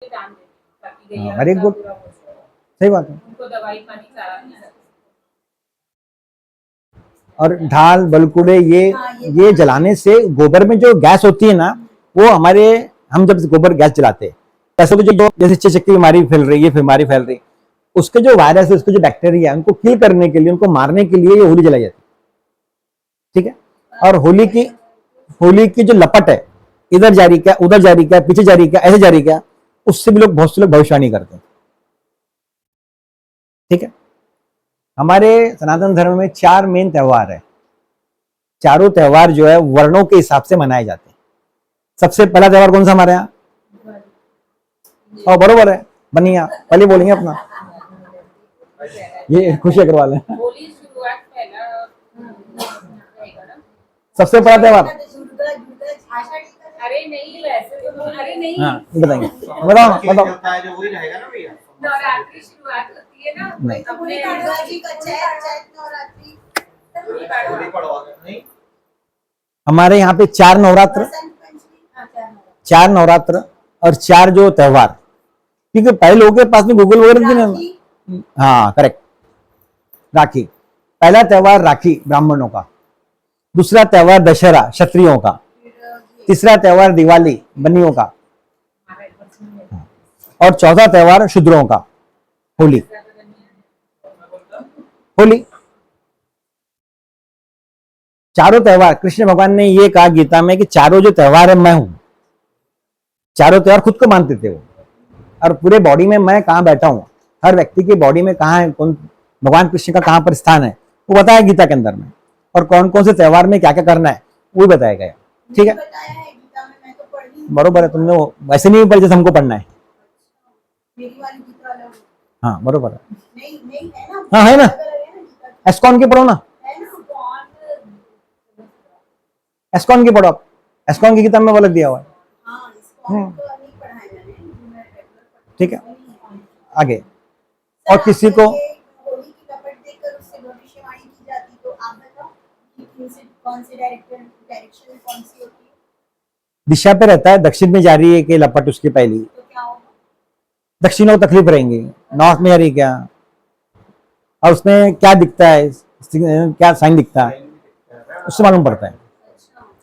पे दान देती हूँ ताकि गैया वेरी का गुड, पूरा हो जाए। सही बात है। उनको दवाई पानी सारा नहीं सकती। और ढाल बलकुड़े ये जलाने से गोबर में जो गैस होती है ना, वो हमारे, हम जब गोबर गैस जलाते हैं पैसे तो जो जैसे चेचक की बीमारी फैल रही है, बीमारी फैल रही, उसके जो वायरस है, उसके जो बैक्टीरिया है, उनको किल करने के लिए, उनको मारने के लिए ये होली जलाई जाती है। ठीक है। और होली की जो लपट है, इधर जारी क्या, उधर जारी क्या, पीछे जारी क्या, ऐसे जारी क्या, उससे भी लोग, बहुत से लोग भविष्यवाणी करते हैं। ठीक है। हमारे सनातन धर्म में 4 मेन त्योहार है। चारों त्योहार जो है वर्णों के हिसाब से मनाए जाते हैं। सबसे पहला त्योहार कौन सा हमारे यहाँ? और बरोबर है, बनिया पहले बोलेंगे अपना, ये खुशी अग्रवाल है। होली शुरुआत पहला रहेगा ना। सबसे बड़ा त्योहार, अरे नहीं वैसे तो अरे नहीं हाँ बताएंगे, बताओ होता है जो वही रहेगा ना भैया। नवरात्रि शुरुआत होती है ना नहीं, अपने होली पड़वा नहीं। हमारे यहाँ पे 4 नवरात्र, 4 नवरात्र और 4 जो त्योहार, क्योंकि पहले लोगों के पास में गूगल वगैरह थी ना। हाँ करेक्ट, राखी। पहला त्योहार राखी ब्राह्मणों का, दूसरा त्योहार दशहरा क्षत्रियों का, तीसरा त्योहार दिवाली बनियों का, और चौथा त्योहार शूद्रों का होली। होली चारों त्योहार, कृष्ण भगवान ने ये कहा गीता में कि चारों जो त्योहार है मैं हूं। चारों त्योहार खुद को मानते थे वो, और पूरे बॉडी में मैं कहां बैठा हूं, हर व्यक्ति की बॉडी में कहां है, कौन भगवान कृष्ण का कहां पर स्थान है, वो बताया गीता के अंदर में। और कौन कौन से त्योहार में क्या क्या करना है वो भी बताया गया। ठीक है, बरोबर है, तुमने वो वैसे नहीं पढ़ी जैसे हमको पढ़ना है। हाँ बरोबर है, हाँ है ना, एस्कॉन की पढ़ो ना, एस्कॉन की पढ़ो आप, एस्कॉन की किताब में वो लग दिया हुआ है। ठीक है, आगे। और किसी को दिशा पे रहता है, दक्षिण में जा रही है कि लपट उसकी पहली, दक्षिण को तकलीफ रहेंगी, नॉर्थ में जा रही है क्या, और उसमें क्या दिखता है, क्या साइन दिखता है, उससे मालूम पड़ता है।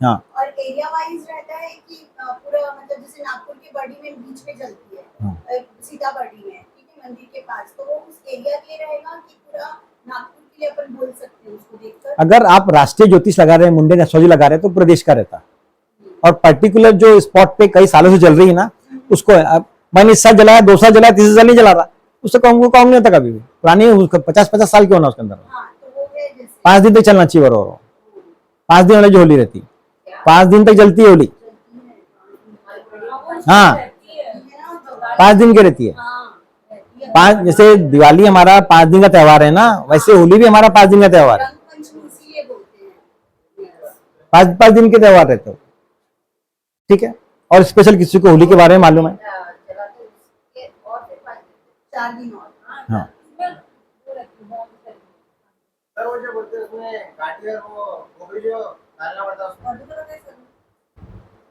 हाँ, और एरिया वाइज रहता है कि पूरा मतलब जैसे नागपुर की बॉडी में बीच में चलती है, हाँ। सीताबढ़ी में, ठीक है, मंदिर के पास, तो वो उस एरिया के लिए रहेगा कि पूरा नागपुर के लिए अपन बोल सकते हैं उसको देखकर। अगर आप राष्ट्रीय ज्योतिष लगा रहे हैं, मुंडे एस्ट्रोलॉजी लगा रहे हैं, तो प्रदेश का रहता है, और पर्टिकुलर जो स्पॉट पे कई सालों से चल रही है ना, उसको मैंने इस साल जलाया, 2 साल जलाया, 3 साल नहीं जला रहा, उससे काम नहीं होता कभी भी, पुरानी 50-50 साल क्यों ना उसके अंदर, हाँ, तो वो है जैसे 5 दिन तक चलना चाहिए। बरोबर, 5 दिन वाली जो होली रहती, 5 दिन तक जलती है होली। हाँ, 5 दिन की रहती है। 5, जैसे दिवाली हमारा 5 दिन का त्योहार है ना, वैसे होली भी हमारा 5 दिन का त्योहार है। 5 दिन के त्योहार रहते हो। ठीक है, और स्पेशल किसी को होली के बारे में मालूम है? 4 दिन और। हाँ, सर वो जो बोलते हैं उसमें घाटी और वो गोभी जो डालना पड़ता है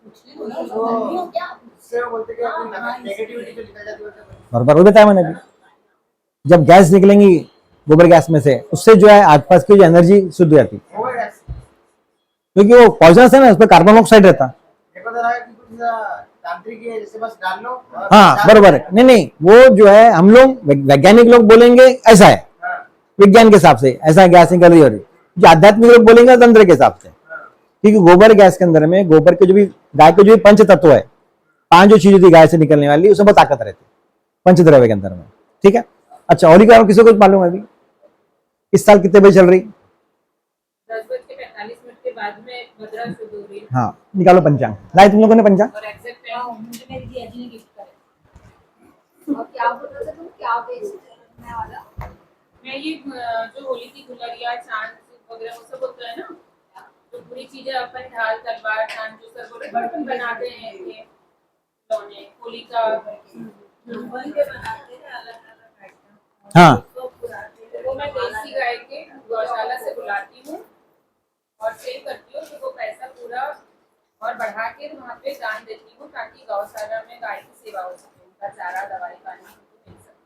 उससे वो बोलते हैं कि नेगेटिविटी जो निकल जाती है बराबर हो बताया मैंने भी, जब गैस निकलेंगी गोबर गैस में से, उससे जो है आसपास की जो एनर्जी शुद्ध हो जाती है, वो है गैस। क्योंकि वो पॉइजनस है ना, उसमें कार्बन ऑक्साइड रहता है। देखो तो रहा है कि कुछ तांत्रिक है, जैसे बस डाल लो और हाँ डाल बरोबर दो। है, नहीं नहीं, वो जो है हम लोग वैज्ञानिक लोग बोलेंगे ऐसा है, हाँ, विज्ञान के हिसाब से ऐसा गैस निकल रही हो रही, जो आध्यात्मिक लोग बोलेंगे तंत्र के हिसाब से, हाँ। क्योंकि गोबर गैस के अंदर में गोबर के जो भी, गाय के जो भी पंच तत्व है, 5 जो चीज होती है गाय से निकलने वाली, उसमें बहुत ताकत रहती है पंचद्रव्य के अंदर में। ठीक है, अच्छा होली का किसी को कुछ मालूम है अभी इस साल कितने बजे चल रही? 10:45 के बाद में भद्रा शुरू हो रही है। हाँ, निकालो पंचांग, लाए तुम लोगों ने पंचांग? और एग्जैक्ट टाइम मुझे मेरी दीदी ने गिफ्ट करा। और क्या बोल रहे थे तुम, क्या बेचने वाला? मैं ये जो होली की गुलरिया चांद वगैरह वो सब होता है ना, तो पूरी चीजें अपन ढाल तलवार चांद जो सब बोले बर्तन बनाते हैं, ये खिलौने होली का वही के बनाते हैं अलग अलग आइटम। हाँ, वो मैं देसी गाय के गौशाला से बुलाती हूँ और सेल करती हूँ, तो वो पैसा पूरा और बढ़ा के वहाँ पे दान देती हूँ ताकि गौशाला में गाय की सेवा हो सके। उनका चारा दवाई पानी उनको मिल सके।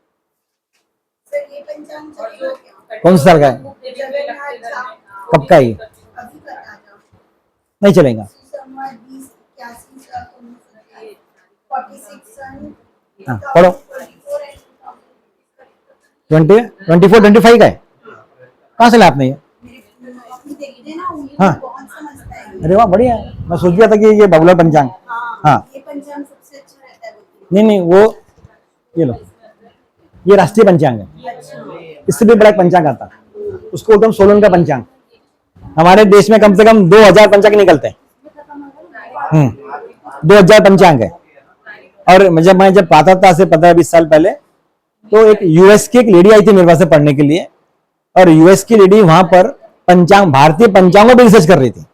सर ये पंचांग और चलेगा जो क्या? कौन सा साल का है? बुक देने पे लगते घर में, हाँ, कब का है ये? अभी का ताजा नहीं चलेगा। सुसंवाद 2081 का 46 सन हाँ पढ़ो। 24-25 का है। कहाँ से लाया आपने ये? अपनी देखते ना उन्हें हाँ। बहुत समझता है। अरे वाह बढ़िया है। मैं सोच दिया था कि ये बाबूलाल पंचांग। हाँ ये पंचांग सबसे अच्छा रहता है बोलते नहीं नहीं वो ये लो, ये राष्ट्रीय पंचांग है। हैं। अच्छा इससे भी बड़ा एक पंचांग आता है, उसको बोलते हैं सोलन का पंचांग। हमारे देश में कम से कम 2000 पंचांग निकलते हैं। 2000 पंचांग है। और जब मैं पढ़ता था से 15-20 साल पहले, तो एक यूएस की एक लेडी आई थी मेरे पास से पढ़ने के लिए, और यूएस की लेडी वहां पर पंचांग, भारतीय पंचांगों पर रिसर्च कर रही थी।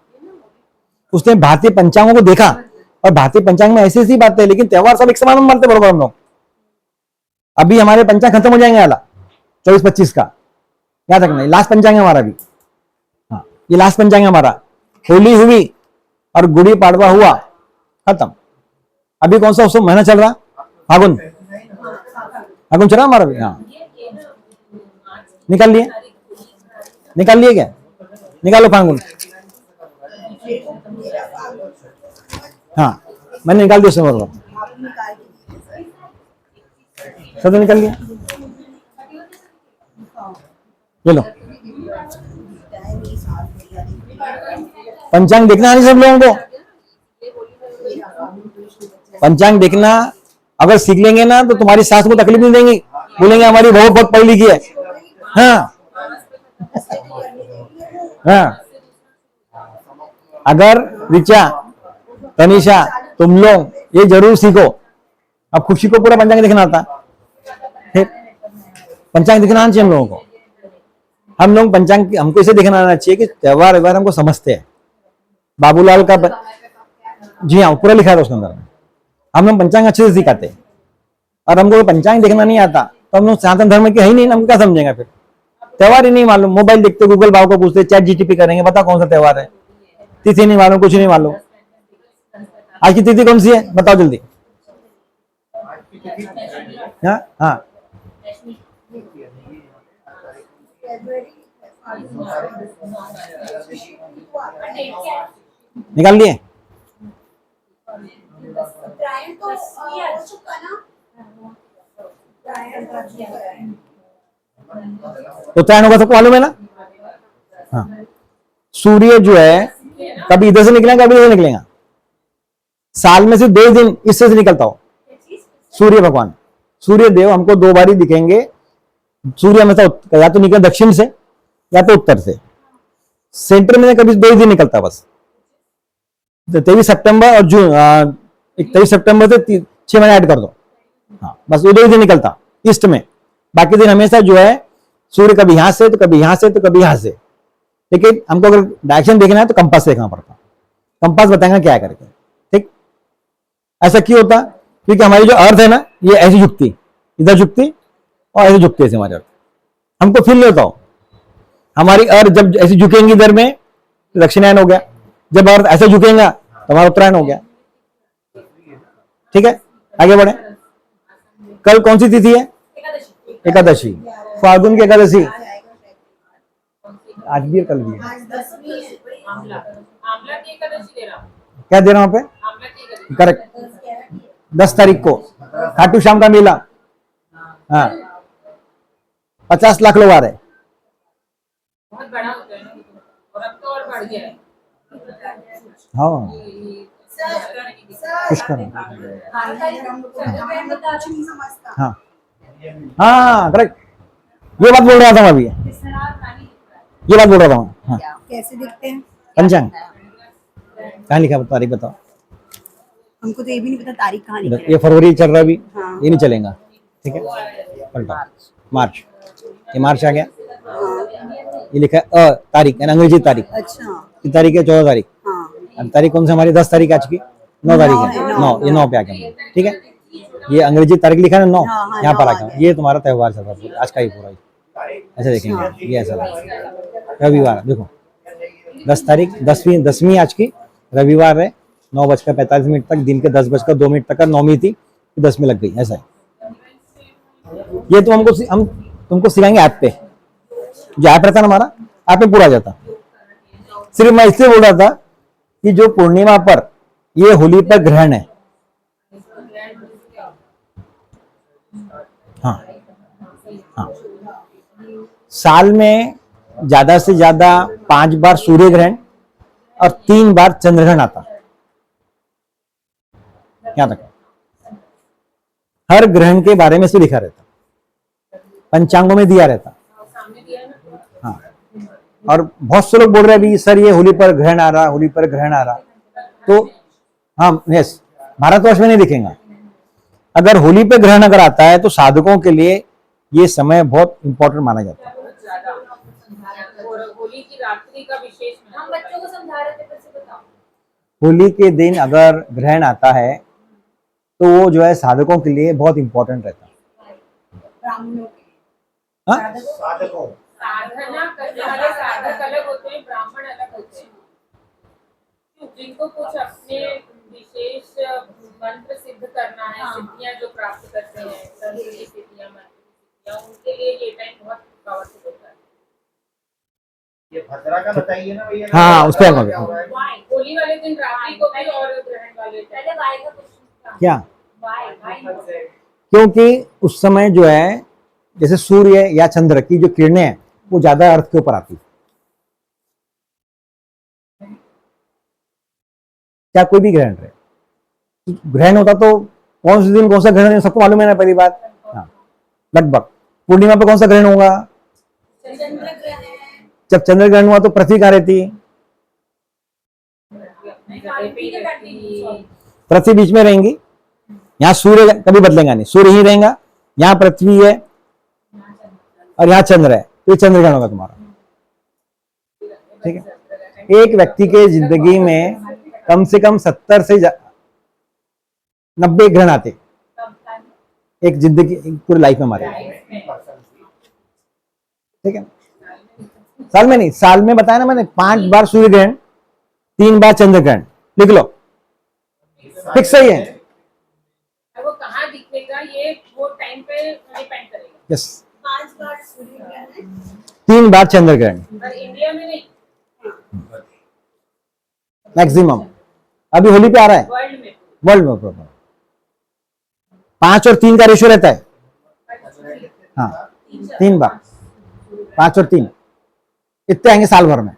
उसने भारतीय पंचांगों को देखा, और भारतीय पंचांग में ऐसी ऐसी बातें हैं, लेकिन त्योहार सब एक समान में मानते बरोबर हम लोग। अभी हमारे पंचांग खत्म हो जाएंगे वाला 24-25 का, याद रखना लास्ट पंचांग है हमारा भी। हाँ ये लास्ट पंचांग है हमारा। होली हुई और गुड़ी पाड़वा हुआ, खत्म। अभी कौन सा उसमें महीना चल रहा? फागुन। फागुन चल रहा हमारा भी। हाँ निकाल लिए, निकाल लिए क्या? निकालो फागुन। हाँ मैंने निकाल दिया उसमें बरोबर, आप निकाल दीजिए सर। सब निकाल लिया। ये लो पंचांग देखना है सब लोगों को। पंचांग देखना अगर सीख लेंगे ना तो तुम्हारी सास को तकलीफ नहीं देंगी, बोलेंगे हमारी बहू बहुत पढ़ी लिखी है। हाँ हाँ अगर ऋचा, तनिषा, तुम लोग ये जरूर सीखो। अब खुशी को पूरा पंचांग देखना आता है, पंचांग देखना आना चाहिए हम लोगों को। हम लोग पंचांग हमको इसे देखना आना चाहिए कि त्योहार व्यवहार हमको समझते हैं। बाबूलाल का जी हाँ पूरा लिखा है उसके अंदर। हम लोग पंचांग अच्छे से सिखाते हैं, और हमको पंचांग देखना नहीं आता तो हम लोग सनातन धर्म के है ही नहीं, हम क्या समझेंगे फिर? त्योहार ही नहीं मालूम, मोबाइल देखते गूगल भाव को पूछते, चैट जीटीपी करेंगे, बता कौन सा त्योहार है, तिथि नहीं मालूम, कुछ नहीं मालूम। आज की तिथि कौन सी है बताओ जल्दी। हाँ हाँ निकाल लिए। प्रायण तो हो चुका ना। प्रायण कर दिया है। उत्तरायण होगा सबको मालूम है ना? हाँ सूर्य जो है कभी इधर से निकलेगा कभी इधर से निकलेगा। साल में से 2 दिन इससे से निकलता हो। सूर्य भगवान, सूर्य देव हमको 2 बार ही दिखेंगे। सूर्य हमेशा या तो निकले दक्षिण से या तो उत्तर से, सेंटर में कभी 2 ही दिन निकलता बस। 23 सितंबर और जून 23 सितंबर से 6 महीने ऐड कर दो। हाँ बस वो 2 ही दिन निकलता ईस्ट में। बाकी दिन हमेशा जो है सूर्य कभी यहां से तो कभी यहां से तो कभी यहां से। लेकिन हमको अगर डायरेक्शन देखना है तो कंपास देखना पड़ता, कंपास बताएंगे क्या करके। ठीक ऐसा क्यों होता? क्योंकि हमारी जो अर्थ है ना ये ऐसी झुकती, इधर झुकती और ऐसे झुकती है हमारी अर्थ। हमको फील नहीं होता हो। हमारी अर्थ जब ऐसी झुकेंगी इधर में तो दक्षिणायन हो गया, जब अर्थ ऐसे झुकेगा तो हमारा उत्तरायण हो गया। ठीक है आगे बढ़े। कल कौन सी तिथि है? एकादशी, फाल्गुन की एकादशी। आज भी है कल भी है। आज 10वीं है। आंवला आंवला की एकादशी दे रहा हूँ। क्या दे रहा हूं पे? आंवला की एकादशी करेक्ट 10 तारीख को खाटू श्याम का मेला। हाँ 50 लाख लोग आ रहे हैं। बहुत बड़ा होता है ना, और अब तो और बढ़ गया है। हाँ पुष्कर कुछ नहीं समझता। हाँ हाँ करेक्ट, ये बात बोल रहा था मैं अभी, ये बात बोल रहा था मैं। हाँ कैसे दिखते हैं? पंचांग कहाँ लिखा है? तारीख बताओ। हमको तो ये भी नहीं पता तारीख कहाँ लिखी है। ये फरवरी चल रहा है अभी, हाँ। ये नहीं चलेगा। ठीक है पलटा मार्च, ये मार्च आ गया। ये लिखा है तारीख यानी अंग्रेजी तारीख। अच्छा ये तारीख है 14 तारीख। हाँ अब तारीख कौन सी हमारी? 10 तारीख आज की, 9 तारीख है। 9 ये 9 पे आ गया। ठीक है ये अंग्रेजी तारीख लिखा है 9, हाँ, यहाँ पर 9 आ गया। ये तुम्हारा त्योहार चल रहा है पूरा, आज का ही पूरा ही। ऐसे देखेंगे ये ऐसा रविवार देखो 10 तारीख, 10वीं आज की रविवार है। 9:45 तक दिन के 10:02 तक का 9वीं थी, 10 में लग गई ऐसा है। ये तो हम तुमको सिखाएंगे ऐप पे, जो ऐप रहता है ना हमारा, ऐप पे पूरा आ जाता। सिर्फ मैं इसलिए बोल रहा था कि जो पूर्णिमा पर, ये होली पर ग्रहण है। हाँ हाँ, साल में ज्यादा से ज्यादा 5 बार सूर्य ग्रहण और 3 बार चंद्र ग्रहण आता, याद रखो। हर ग्रहण के बारे में से लिखा रहता, पंचांगों में दिया रहता। सामने दिया है ना। हाँ, और बहुत से लोग बोल रहे हैं अभी सर ये होली पर ग्रहण आ रहा, होली पर ग्रहण आ रहा, तो हाँ यस, भारतवर्ष में नहीं दिखेगा। अगर होली पे ग्रहण अगर आता है तो साधकों के लिए ये समय बहुत इंपॉर्टेंट माना जाता है। बहुत ज्यादा। और होली की रात्रि का विशेष महत्व। हम बच्चों को समझा रहे थे, फिर से बताओ। होली के दिन अगर ग्रहण आता है तो वो जो है साधकों के लिए बहुत इंपॉर्टेंट रहता है। ब्राह्मणों के हाँ? साधकों साधना करने वाले साधक अलग होते हैं, ब्राह्मण अलग होते हैं। जिनको कुछ अपने विशेष मंत्र सिद्ध करना है, सिद्धियां जो प्राप्त करते हैं, संत की सिद्धियां, मंत्र की सिद्धियां, उनके लिए ये टाइम बहुत पावरफुल होता है। ये भद्रा का बताइए ना भैया। हाँ, उस टाइम क्या हो रहा है? होली वाले दिन रात्रि को भी और ग्रहण वाले पहले वाई का क्वेश्चन क्या? वाई क्योंकि उस समय जो है जैसे सूर्य या चंद्र की जो किरणें हैं वो ज्यादा अर्थ के ऊपर आती, क्या कोई भी ग्रहण रहे, ग्रहण होता तो कौन से दिन कौन सा ग्रहण है सबको मालूम है ना, पहली बात। हाँ, लगभग पूर्णिमा पे कौन सा ग्रहण होगा? चंद्र ग्रहण जब चंद्र ग्रहण हुआ तो पृथ्वी कहाँ रहती? पृथ्वी बीच में रहेंगी। यहाँ सूर्य कभी बदलेगा नहीं, सूर्य ही रहेगा, यहाँ पृथ्वी है और यहाँ चंद्र है, तो ये चंद्र ग्रहण होगा तुम्हारा। ठीक है, एक व्यक्ति के जिंदगी में कम से कम 70 से 90 ग्रहण आते, एक जिंदगी पूरी लाइफ में हमारे। ठीक है, साल में नहीं, साल में बताया ना मैंने, 5 बार सूर्य ग्रहण, 3 बार चंद्र ग्रहण, लिख लो, फिक्स सही है। वो कहाँ दिखेगा ये वो टाइम पे डिपेंड करेगा। यस, 5 बार सूर्य ग्रहण 3 बार चंद्र ग्रहण पर इंडिया में नहीं, मैक्सिमम। अभी होली पे आ रहा है वर्ल्ड में। वर्ल्ड में प्रॉपर 5 और 3 का रेशियो रहता है। हाँ, 3 बार, 5 और 3 इतने आएंगे साल भर में।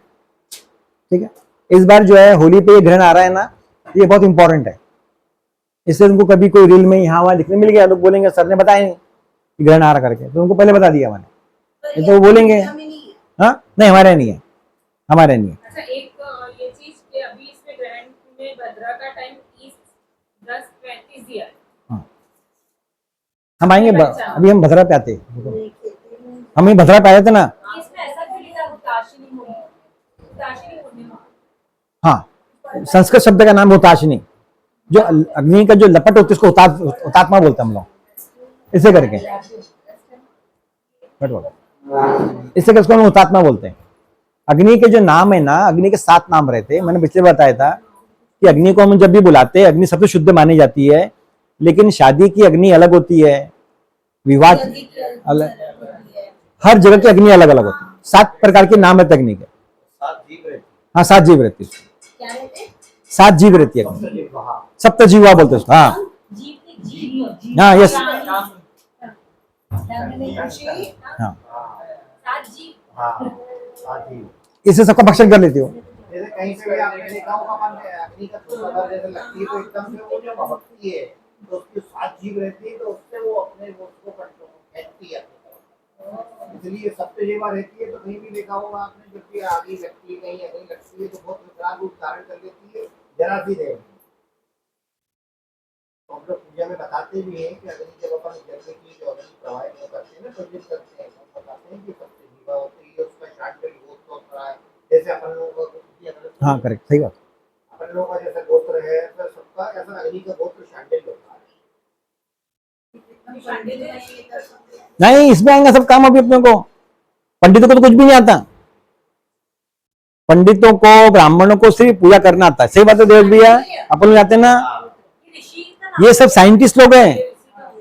ठीक है, इस बार जो है होली पे ये ग्रहण आ रहा है ना, ये बहुत इंपॉर्टेंट है। इससे तुमको कभी कोई रील में यहाँ वहां दिखने मिल गया, लोग बोलेंगे सर ने बताया नहीं कि ग्रहण आ रहा करके, तो उनको पहले बता दिया मैंने, ये तो वो बोलेंगे। हाँ नहीं, हमारे नहीं है, हमारे नहीं है। अच्छा, एक ये चीज कि अभी इसमें ग्रहण में भद्रा का टाइम 10:35 दिया है। हाँ, हम आएंगे अभी हम भद्रा पे आते हैं, हम ही भद्रा पे आए थे ना। इसमें ऐसा क्यों लिखा है हुताशनी होली? हुताशनी पूर्णिमा। हाँ, संस्कृत शब्द का नाम हुताशनी, जो अग्नि का जो लपट होती है उसको हुतात्मा बोलते हैं हम लोग, इसे करके इसे करके उसको हम हुतात्मा बोलते हैं। अग्नि के जो नाम है ना, अग्नि के 7 नाम रहते हैं। मैंने पिछले बताया था कि अग्नि को हम जब भी बुलाते हैं, अग्नि सबसे शुद्ध मानी जाती है, लेकिन शादी की अग्नि अलग होती है, विवाह की अलग, हर जगह की अग्नि अलग अलग होती है। 7 प्रकार के नाम है अग्नि के। 7 जीव रहते हाँ, 7 जीव रहती है, क्या रहते हैं? 7 जीव रहती है, हैं। वहाँ सप्तजीवा बोलते हैं उसको। हाँ हाँ, यस, हाँ, हाँ 7 जीव। इससे सबका भक्षण कर लेती हो। जैसे कहीं पे भी आपने देखा होगा, अपन अग्नि का तो अगर जैसे लगती है तो एकदम से वो जो भभकती है तो उसकी 7 जीव रहती है, तो उससे वो अपने उसको कंट्रोल खींचती है अपनी तरफ। इसलिए सप्तजीवा रहती है। तो कहीं भी देखा होगा आपने, जब भी आगे लगती है, कहीं अग्नि लगती है तो बहुत विकराल रूप धारण कर लेती है, जरा सी देर। तो हम लोग पूजा में बताते भी हैं कि अग्नि जब अपन जल की जो अग्नि प्रवाहित करते हैं ना, प्रज्वलित करते हैं, तो बताते हैं कि सप्तजीवा होती है, उसका शांडल गोत्र होता है। जैसे अपन लोगों को हाँ करेक्ट, सही बात। अपन लोगों का जैसा गोत्र है, तो सबका ऐसा अग्नि का गोत्र शांडिल होता है। नहीं, इसमें आएंगे सब काम अभी अपने को। पंडितों को तो कुछ भी नहीं आता, पंडितों को ब्राह्मणों को सिर्फ पूजा करना आता है। सही बात है देव भैया, अपन लोग जाते हैं ना, ये सब साइंटिस्ट लोग हैं,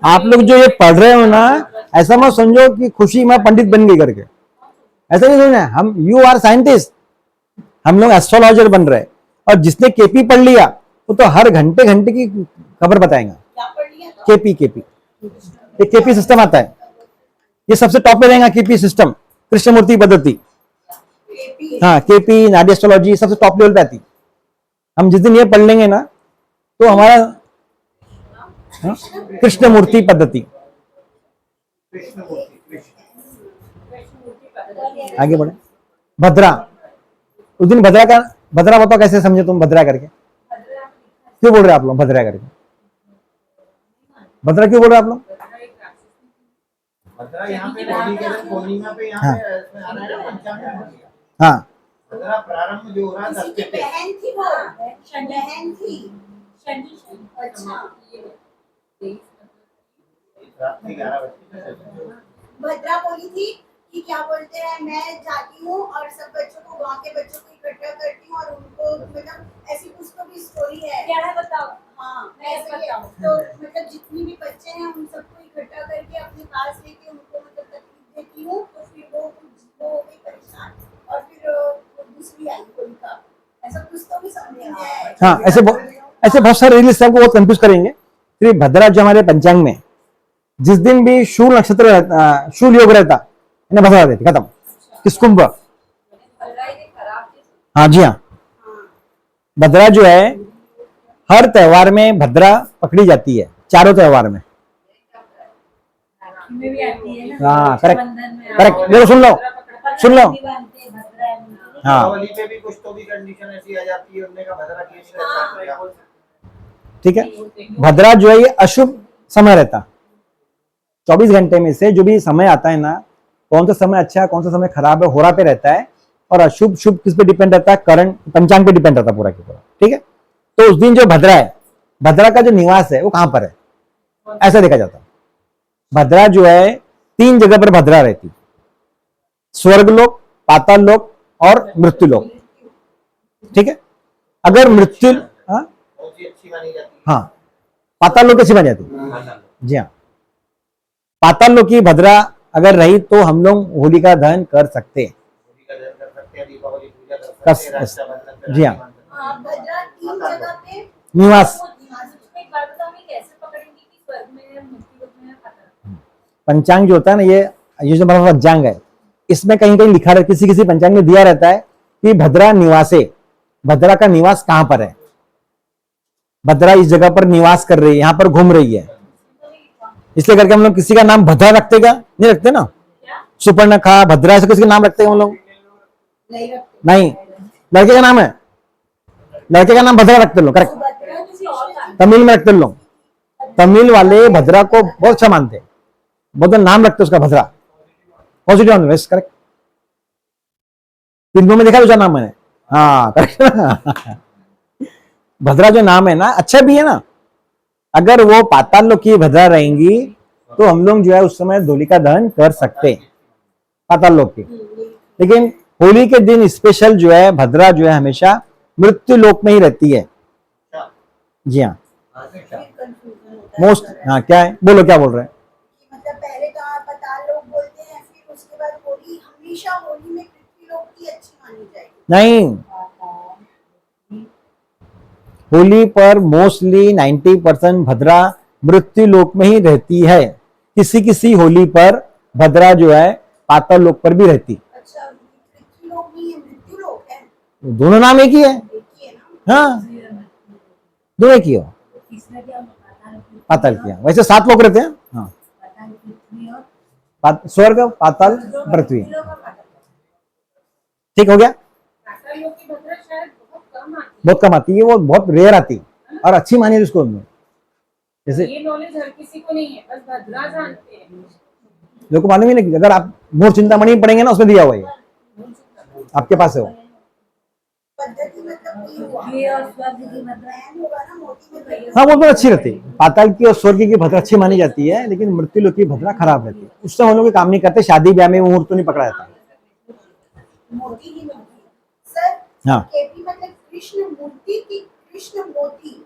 आप लोग जो ये पढ़ रहे हो ना, ऐसा मत समझो कि खुशी में पंडित बन गई करके, ऐसा नहीं समझना है। हम यू आर साइंटिस्ट, हम लोग एस्ट्रोलॉजर बन रहे हैं। और जिसने केपी पढ़ लिया वो तो हर घंटे घंटे की खबर बताएगा। क्या पढ़ लिया? केपी केपी ये केपी सिस्टम आता है, ये सबसे टॉप पे रहेगा। केपी सिस्टम, कृष्णमूर्ति पद्धति, केपी। हाँ केपी नाडी एस्ट्रोलॉजी सबसे टॉप लेवल पे आती। हम जिस दिन ये पढ़ लेंगे ना तो हमारा कृष्णमूर्ति पद्धति। आगे बढ़े। भद्रा, उस दिन भद्रा का, भद्रा बताओ कैसे समझे तुम भद्रा करके? क्यों बोल रहे आप लोग भद्रा करके? भद्रा क्यों बोल रहे आप लोग? भद्रा यहाँ पे होली के दिन पूर्णिमा पे यहाँ हाँ। पे इसमें आना है ना पंचांग में होली का। हाँ भद्रा प्रारंभ जो हो रहा किसी था की बहन थी वो, बहन थी। अच्छा, रात में 11 बजे भद्रा बोली थी कि क्या बोलते हैं, मैं जाती हूँ और सब बच्चों को, गांव के बच्चों को इकट्ठा करती हूँ और उनको मतलब ऐसी कुछ तो भी स्टोरी है। क्या है बताओ? हाँ ऐसे ही है। तो मतलब जितनी भी बच्चे हैं उन सबको इकट्ठा करके अपने पास लेके उनको मतलब तकलीफ देती हूँ, तो फिर वो हो गई परेशान और फिर दूसरी आई होलिका। ऐसा कुछ तो भी समझ है। हाँ, ऐसे बहुत सारे रिलीज सबको बहुत कंफ्यूज करेंगे। फिर भद्रा जो हमारे पंचांग में जिस दिन भी शूल नक्षत्र शूल योग रहता इन्हें भद्रा देती, खत्म। किस कुंभ? हाँ जी हाँ, भद्रा जो है हर त्योहार में भद्रा पकड़ी जाती है, चारों त्योहार में। हाँ करेक्ट करेक्ट, देखो सुन लो सुन लो। हाँ होली पे भी कुछ तो भी कंडीशन ऐसी आ जाती है उनने का भद्रा की नहीं रहता। ठीक है। भद्रा जो है ये अशुभ समय रहता। 24 घंटे में से जो भी समय आता है ना, कौन सा समय अच्छा है कौन सा समय खराब है, होरा पे रहता है। और अशुभ शुभ किस पे डिपेंड रहता है? करंट पंचांग पे डिपेंड रहता है पूरा की पूरा। ठीक है। तो उस दिन जो भद्रा है, भद्रा का जो निवास है वो कहां पर है, ऐसा देखा जाता है। भद्रा जो है 3 जगह पर भद्रा रहती, स्वर्ग लोक, पाताल लोक और मृत्यु लोक। ठीक है। अगर मृत्यु, हाँ बहुत ही अच्छी मानी जाती है। हाँ, पाताल लोक कैसी बन जाती? जी हाँ, पाताल लोक की भद्रा अगर रही तो हम लोग होली का दहन कर सकते हैं। होली का दहन कर सकते हैं, दीपावली पूजा कर सकते हैं, रक्षाबंधन पे जी हाँ। भद्रा 3 जगह पे निवास। एक बात बताओ, मैं कैसे पकड़ेंगी कि स्वर्ग में है, मृत्यु लोक में है, पाताल? पंचांग जो होता है ना, ये जो हमारा पंचांग है इसमें कहीं कहीं लिखा रहता है, किसी किसी पंचांग में दिया रहता है कि भद्रा निवासे, भद्रा का निवास कहां पर है। भद्रा इस जगह पर निवास कर रही है, यहां पर घूम रही है, इसलिए करके हम लोग किसी का नाम भद्रा रखते क्या? नहीं रखते ना। सुपर्णखा, भद्रा, ऐसे किसी का नाम रखते हैं हम लोग? नहीं रखते। नहीं। लड़के का नाम है, लड़के का नाम भद्रा रखते लोग, करेक्ट। भद्रा किसी और का। तमिल में रखते लोग, तमिल वाले भद्रा को बहुत अच्छा मानते हैं, बहुत नाम रखते उसका भद्रा, पॉजिटिव नाम है, करेक्ट। फिल्मों में देखा उसका नाम मैंने, हाँ करेक्ट। भद्रा जो नाम है ना अच्छा भी है ना। अगर वो पाताल लोक की भद्रा रहेंगी तो हम लोग जो है उस समय होलिका दहन कर सकते हैं पाताल लोक की। लेकिन होली के दिन स्पेशल जो है भद्रा जो है हमेशा मृत्यु लोक में ही रहती है। जी हाँ, कंफ्यूजन होता है। मोस्ट। हाँ क्या है, बोलो क्या बोल रहे हैं? मतलब पहले तो आप पाताल लोक बोलते हैं, फिर उसके बाद होली, हमेशा होली में पृथ्वी लोक की अच्छी मानी जाएगी। नहीं, होली पर मोस्टली 90% भद्रा मृत्यु लोक में ही रहती है। किसी किसी होली पर भद्रा जो है पाताल लोक पर भी रहती। अच्छा, पृथ्वी लोक नहीं है, मृत्यु लोक है। दोनों नाम एक ही है। एक ही है ना। हाँ, दो एक ही हो, पाताल किया। वैसे 7 लोग रहते हैं। हाँ, स्वर्ग, पाताल, पृथ्वी। ठीक हो गया। पाताल लोक की भद्रा शायद बहुत कम आती है। बहुत कम आती है, वो बहुत रेयर आती और अच्छी मानी है उसको। जैसे ये नॉलेज हर किसी को नहीं है, बस भद्रा जानते हैं। लोगों को मालूम ही नहीं। अगर आप मूर चिंतामणि पढ़ेंगे ना उसमें दिया हुआ है, आपके पास है वो। पद्धति मतलब ये हुआ, ये और स्वर्ग की भद्रा होगा ना, मोती में। हाँ, वो बहुत अच्छी रहती है। पाताल की और स्वर्ग की भद्रा अच्छी मानी जाती है, लेकिन मृत्यु लोक की भद्रा खराब रहती है। उससे हम लोग काम नहीं करते, शादी ब्याह में मुहूर्त तो नहीं पकड़ा जाता। मोती ही मिलती है सर। हाँ। केपी मतलब कृष्ण मूर्ति की कृष्ण मोती?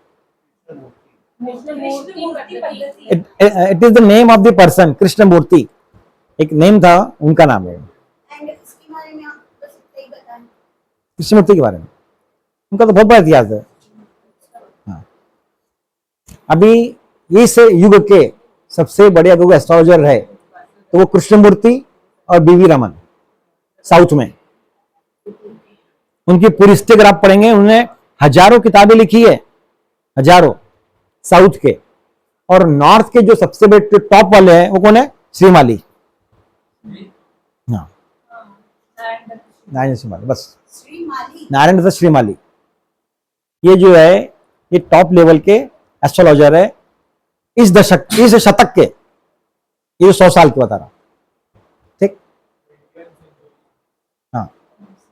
कृष्णमूर्ति पद्धति। It is the name of the person, Krishnamurti एक नेम था, उनका नाम है। एंड इसके बारे में आप बस इतना ही बताएं। कृष्णमूर्ति के बारे में उनका तो बहुत बड़ा इतिहास है। हाँ। अभी इस युग के सबसे बड़े अगर एस्ट्रोलॉजर है तो वो कृष्णमूर्ति और बीवी रमन साउथ में। उनकी पूरी हिस्ट्री अगर आप पढ़ेंगे, उन्होंने हजारों किताबें लिखी है, हजारों, साउथ के। और नॉर्थ के जो सबसे बड़े टॉप वाले हैं वो कौन है? श्रीमाली। हाँ, नारायण श्रीमाली, बस श्री माली। नारायण दत्त श्रीमाली, ये जो है ये टॉप लेवल के एस्ट्रोलॉजर है इस दशक, इस शतक के। ये जो 100 साल के बता रहा हूं, ठीक। हाँ,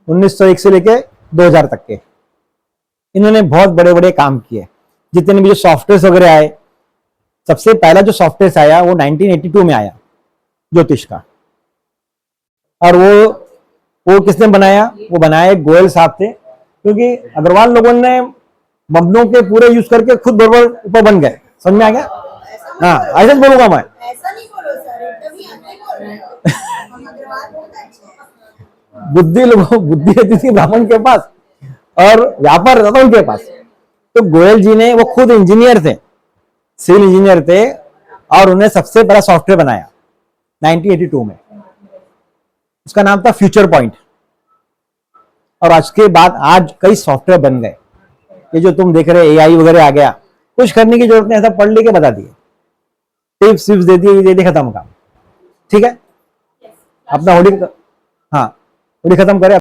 1901 से लेके 2000 तक के इन्होंने बहुत बड़े बड़े काम किए। जितने भी जो सॉफ्टवेयर वगैरह आए, सबसे पहला जो सॉफ्टवेयर आया वो 1982 में आया ज्योतिष का। और वो किसने बनाया? वो बनाया गोयल साहब थे, क्योंकि अग्रवाल लोगों ने बम्बनों के पूरे यूज करके खुद बराबर ऊपर बन गए। समझ में आ गया? हाँ, ऐसे बोलूंगा मैं। ऐसा नहीं बोलो सर, एकदम ही आगे बोल रहे हो। हम अग्रवाल बहुत अच्छे हैं। बुद्धि रहती थी ब्राह्मण के पास और व्यापार रहता था उनके पास। तो गोयल जी ने, वो खुद इंजीनियर थे, सिविल इंजीनियर थे, और उन्हें सबसे बड़ा सॉफ्टवेयर बनाया 1982 में। उसका नाम था फ्यूचर पॉइंट। और आज के बाद आज कई सॉफ्टवेयर बन गए। ये जो तुम देख रहे एआई वगैरह आ गया, कुछ करने की जरूरत नहीं, ऐसा पढ़ लेके बता दिए, टिप्स दे दिए, खत्म काम। ठीक है, अपना होली, हाँ, होली खत्म करें।